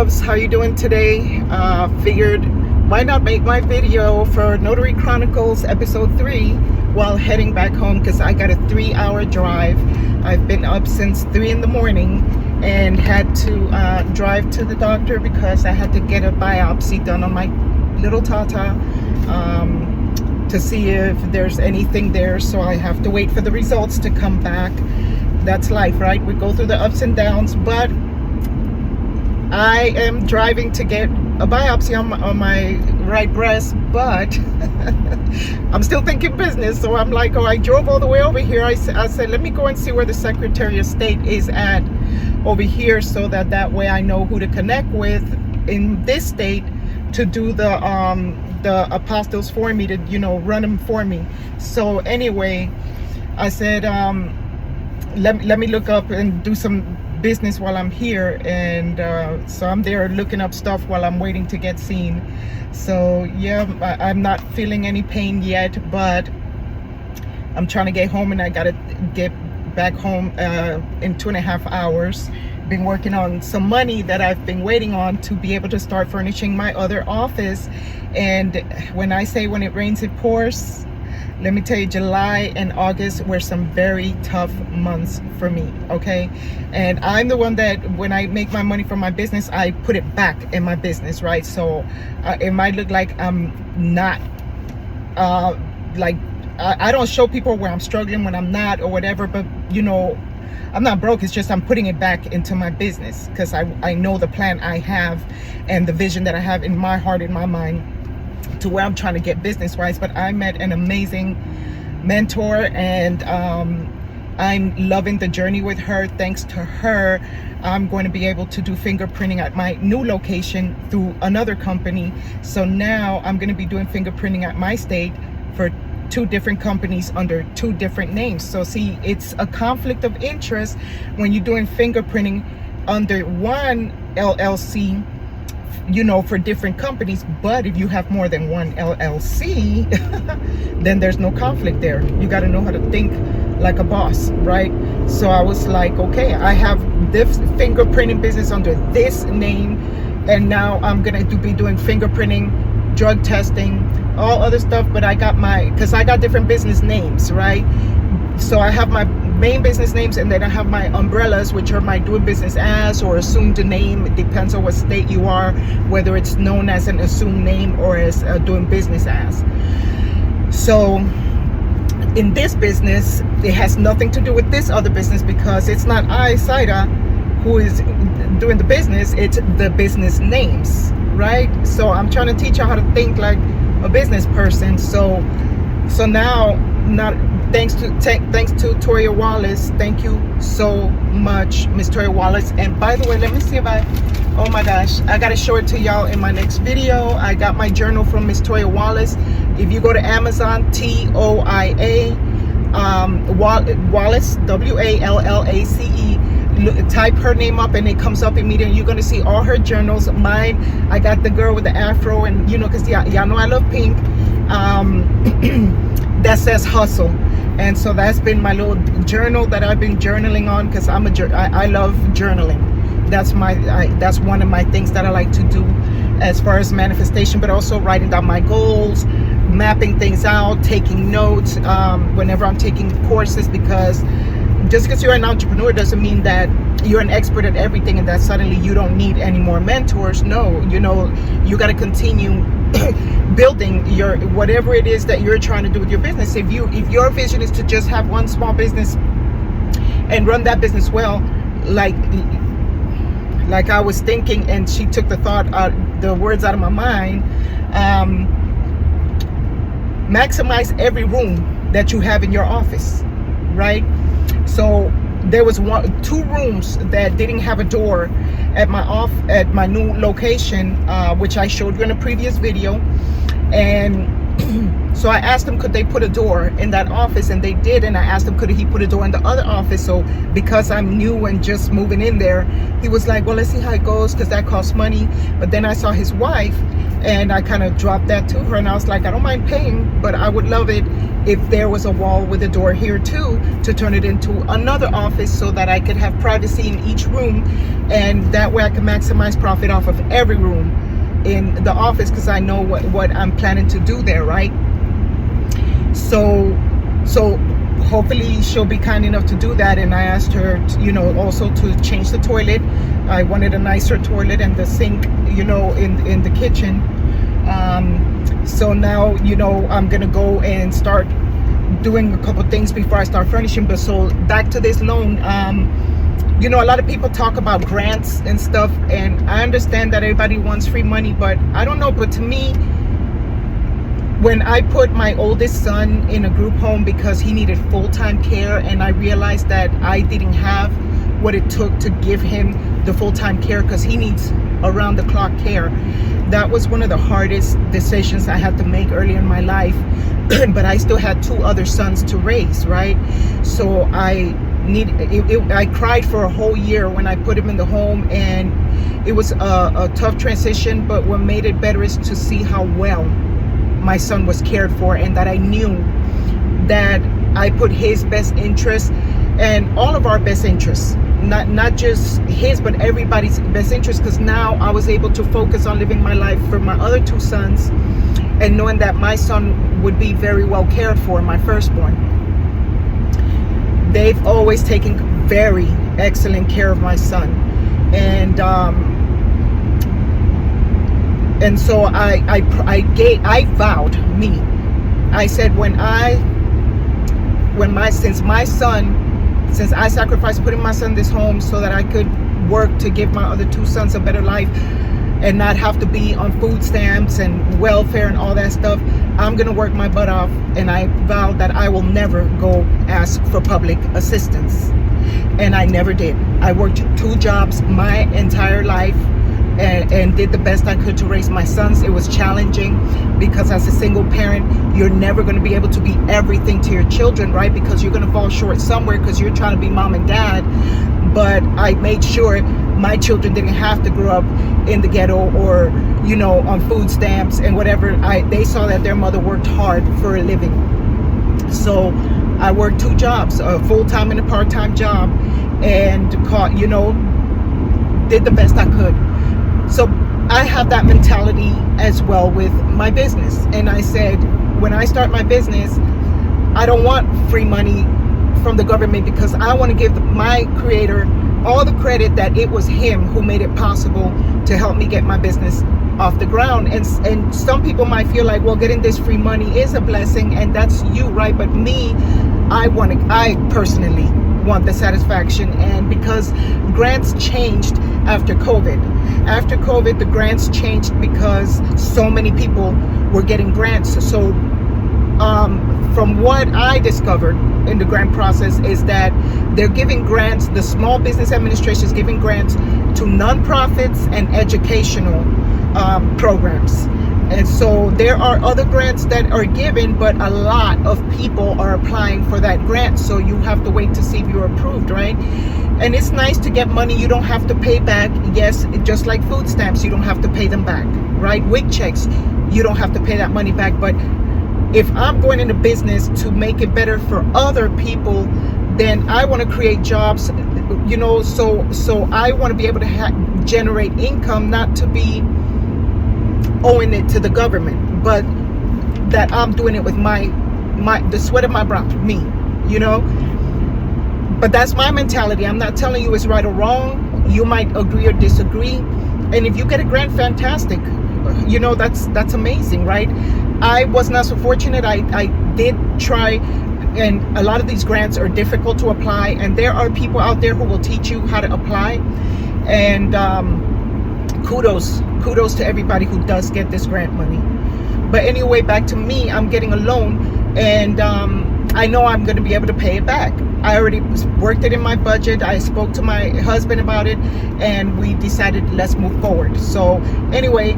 loves, how you doing today? Figured why not make my video for Notary Chronicles episode 3 while heading back home, because I got a 3-hour drive. I've been up since 3 in the morning and had to drive to the doctor because I had to get a biopsy done on my little Tata to see if there's anything there. So I have to wait for the results to come back. That's life, right? We go through the ups and downs, but I am driving to get a biopsy on my right breast, but I'm still thinking business. So I'm like, oh, I drove all the way over here. I said, let me go and see where the Secretary of State is at over here, so that way I know who to connect with in this state to do the apostles for me, to, you know, run them for me. So anyway, I said, let me look up and do some business while I'm here, and so I'm there looking up stuff while I'm waiting to get seen. So yeah, I'm not feeling any pain yet, but I'm trying to get home, and I gotta get back home in 2.5 hours. Been working on some money that I've been waiting on to be able to start furnishing my other office. And when I say when it rains it pours, let me tell you, July and August were some very tough months for me, okay? And I'm the one that when I make my money from my business, I put it back in my business, right? So it might look like I'm not, I don't show people where I'm struggling when I'm not or whatever, but you know, I'm not broke. It's just I'm putting it back into my business because I know the plan I have and the vision that I have in my heart, in my mind, to where I'm trying to get business wise. But I met an amazing mentor, and I'm loving the journey with her. Thanks to her, I'm going to be able to do fingerprinting at my new location through another company. So now I'm going to be doing fingerprinting at my state for 2 different companies under 2 different names. So see, it's a conflict of interest when you're doing fingerprinting under one LLC, you know, for different companies. But if you have more than one LLC, then there's no conflict there. You got to know how to think like a boss, right? So I was like, okay, I have this fingerprinting business under this name, and now I'm gonna be doing fingerprinting, drug testing, all other stuff. But I got because I got different business names, right? So I have my main business names, and then I have my umbrellas, which are my doing business as or assumed name. It depends on what state you are, whether it's known as an assumed name or as doing business as. So in this business, it has nothing to do with this other business, because it's not I, Saida, who is doing the business. It's the business names, right? So I'm trying to teach you how to think like a business person. So now, thanks to Toya Wallace. Thank you so much, Miss Toya Wallace. And by the way, let me see if oh my gosh, I gotta show it to y'all in my next video. I got my journal from Miss Toya Wallace. If you go to Amazon, TOIA Wallace, WALLACE, type her name up and it comes up immediately. You're gonna see all her journals. Mine, I got the girl with the afro, and you know, because y'all know I love pink. That says hustle. And so that's been my little journal that I've been journaling on, because I love journaling. That's one of my things that I like to do as far as manifestation, but also writing down my goals, mapping things out, taking notes whenever I'm taking courses, because just because you're an entrepreneur doesn't mean that you're an expert at everything and that suddenly you don't need any more mentors. No, you know, you got to continue building your whatever it is that you're trying to do with your business. If your vision is to just have one small business and run that business well, like I was thinking, and she took the words out of my mind, maximize every room that you have in your office, right? So there was 2 rooms that didn't have a door at my new location, which I showed you in a previous video. And So I asked him, could they put a door in that office, and they did. And I asked him, could he put a door in the other office? So because I'm new and just moving in there, he was like, well, let's see how it goes, because that costs money. But then I saw his wife, and I kind of dropped that to her, and I was like, I don't mind paying, but I would love it if there was a wall with a door here too, to turn it into another office, so that I could have privacy in each room, and that way I can maximize profit off of every room in the office, because I know what I'm planning to do there, right? So hopefully she'll be kind enough to do that. And I asked her to, also to change the toilet. I wanted a nicer toilet, and the sink, in the kitchen. So now, I'm gonna go and start doing a couple things before I start furnishing. But so back to this loan, a lot of people talk about grants and stuff, and I understand that everybody wants free money, but I don't know. But to me, when I put my oldest son in a group home because he needed full-time care, and I realized that I didn't have what it took to give him the full-time care, because he needs around-the-clock care, that was one of the hardest decisions I had to make early in my life. But I still had 2 other sons to raise, right? So I cried for a whole year when I put him in the home, and it was a tough transition. But what made it better is to see how well my son was cared for, and that I knew that I put his best interests and all of our best interests, not just his, but everybody's best interest, because now I was able to focus on living my life for my other 2 sons, and knowing that my son would be very well cared for, my firstborn. They've always taken very excellent care of my son, and so I vowed, I said, since I sacrificed putting my son in this home so that I could work to give my other 2 sons a better life and not have to be on food stamps and welfare and all that stuff, I'm gonna work my butt off. And I vowed that I will never go ask for public assistance, and I never did. I worked 2 jobs my entire life, and did the best I could to raise my sons. It was challenging, because as a single parent, you're never going to be able to be everything to your children, right? Because you're going to fall short somewhere, because you're trying to be mom and dad. But I made sure my children didn't have to grow up in the ghetto, or on food stamps and whatever. They saw that their mother worked hard for a living. So I worked 2 jobs, a full-time and a part-time job, and did the best I could. So I have that mentality as well with my business. And I said, when I start my business, I don't want free money from the government, because I want to give my creator all the credit that it was him who made it possible to help me get my business off the ground. And some people might feel like, well, getting this free money is a blessing, and that's you, right? But me, I personally want the satisfaction. And because grants changed after COVID. After COVID, the grants changed because so many people were getting grants. So from what I discovered in the grant process is that they're giving grants, the Small Business Administration is giving grants to nonprofits and educational programs. And so there are other grants that are given, but a lot of people are applying for that grant. So you have to wait to see if you're approved, right? And it's nice to get money you don't have to pay back. Yes, just like food stamps, you don't have to pay them back, right? WIC checks, you don't have to pay that money back. But if I'm going into business to make it better for other people, then I want to create jobs, so I want to be able to generate income, not to be owing it to the government, but that I'm doing it with the sweat of my brow, me. But that's my mentality. I'm not telling you it's right or wrong. You might agree or disagree. And if you get a grant, fantastic. That's amazing, right? I was not so fortunate. I did try, and a lot of these grants are difficult to apply, and there are people out there who will teach you how to apply. And kudos to everybody who does get this grant money. But anyway, back to me, I'm getting a loan, and I know I'm going to be able to pay it back. I already worked it in my budget. I spoke to my husband about it, and we decided let's move forward. So anyway,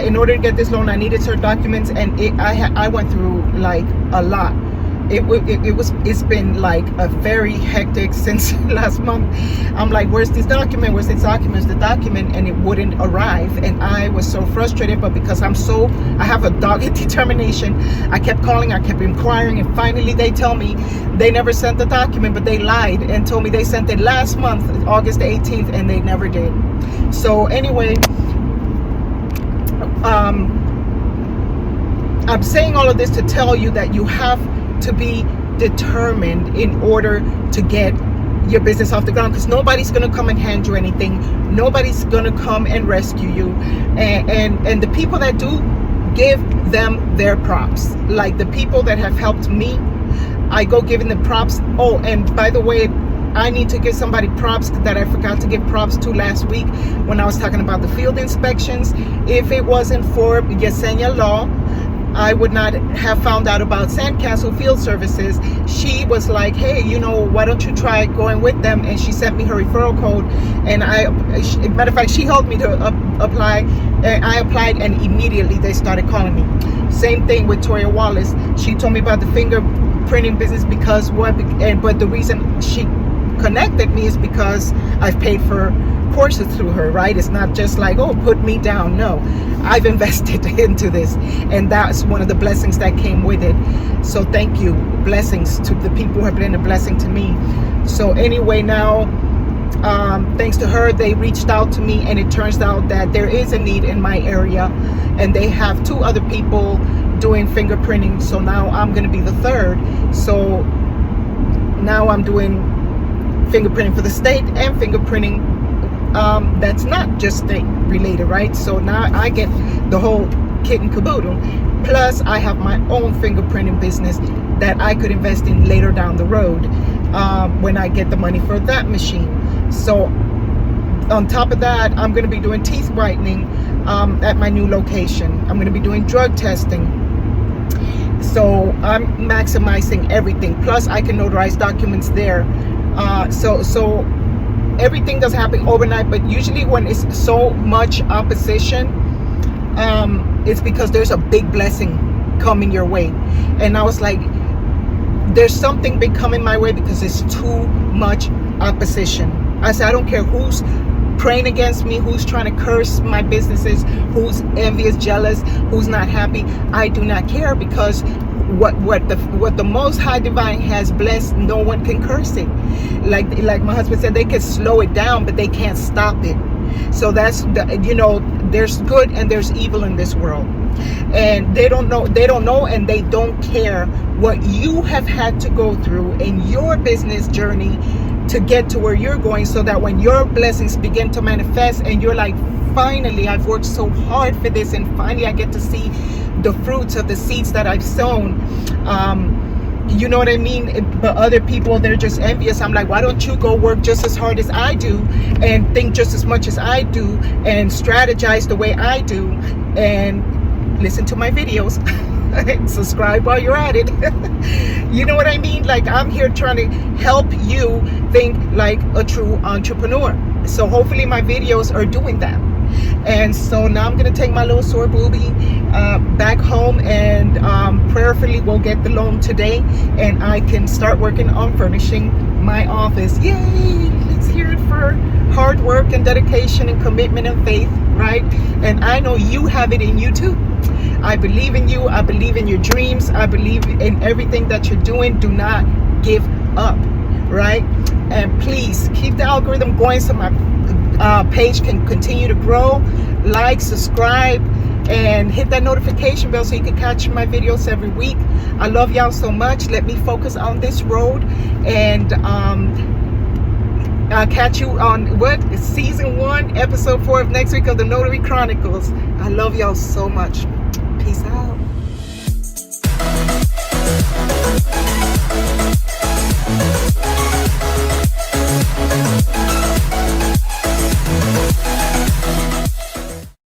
in order to get this loan, I needed certain documents, and I went through like a lot. It's been like a very hectic since last month. I'm like, where's this document? Where's this document? Where's the document? And it wouldn't arrive, and I was so frustrated. But because I have a dogged determination, I kept calling, I kept inquiring, and finally they tell me they never sent the document, but they lied and told me they sent it last month, August the 18th, and they never did. So anyway, I'm saying all of this to tell you that you have to be determined in order to get your business off the ground, because nobody's going to come and hand you anything. Nobody's going to come and rescue you, and the people that do, give them their props. Like the people that have helped me, I go giving them props. Oh, and by the way, I need to give somebody props that I forgot to give props to last week when I was talking about the field inspections. If it wasn't for Yesenia Law, I would not have found out about Sandcastle Field Services. She was like, hey, why don't you try going with them? And she sent me her referral code. And matter of fact, she helped me to apply. And I applied, and immediately they started calling me. Same thing with Toya Wallace. She told me about the fingerprinting business but the reason she connected me is because I've paid for courses through her, right? It's not just like, oh, put me down. No, I've invested into this, and that's one of the blessings that came with it. So thank you. Blessings to the people who have been a blessing to me. So anyway, now thanks to her, they reached out to me, and it turns out that there is a need in my area, and they have 2 other people doing fingerprinting. So now I'm going to be the third. So now I'm doing fingerprinting for the state and fingerprinting that's not just state related, right? So now I get the whole kit and caboodle. Plus I have my own fingerprinting business that I could invest in later down the road when I get the money for that machine. So on top of that, I'm going to be doing teeth whitening at my new location. I'm going to be doing drug testing. So I'm maximizing everything. Plus I can notarize documents there. So everything doesn't happen overnight, but usually when it's so much opposition, it's because there's a big blessing coming your way. And I was like, there's something big coming my way because it's too much opposition. I said, I don't care who's praying against me, who's trying to curse my businesses, who's envious, jealous, who's not happy. I do not care, because what the Most High Divine has blessed, no one can curse it. Like my husband said, they can slow it down, but they can't stop it. So that's there's good and there's evil in this world, and they don't know, and they don't care what you have had to go through in your business journey to get to where you're going, so that when your blessings begin to manifest and you're like, finally, I've worked so hard for this, and finally I get to see the fruits of the seeds that I've sown. You know what I mean? But other people, they're just envious. I'm like, why don't you go work just as hard as I do, and think just as much as I do, and strategize the way I do, and listen to my videos. Subscribe while you're at it. You know what I mean? Like, I'm here trying to help you think like a true entrepreneur. So hopefully my videos are doing that. And so now I'm going to take my little sore booby back home, and prayerfully we'll get the loan today, and I can start working on furnishing my office. Yay! Let's hear it for hard work and dedication and commitment and faith, right? And I know you have it in you too. I believe in you. I believe in your dreams. I believe in everything that you're doing. Do not give up, right? And please keep the algorithm going so my page can continue to grow. Like, subscribe, and hit that notification bell so you can catch my videos every week. I love y'all so much. Let me focus on this road, and I'll catch you on season 1, episode 4 of next week of the Notary Chronicles. I love y'all so much. Peace out.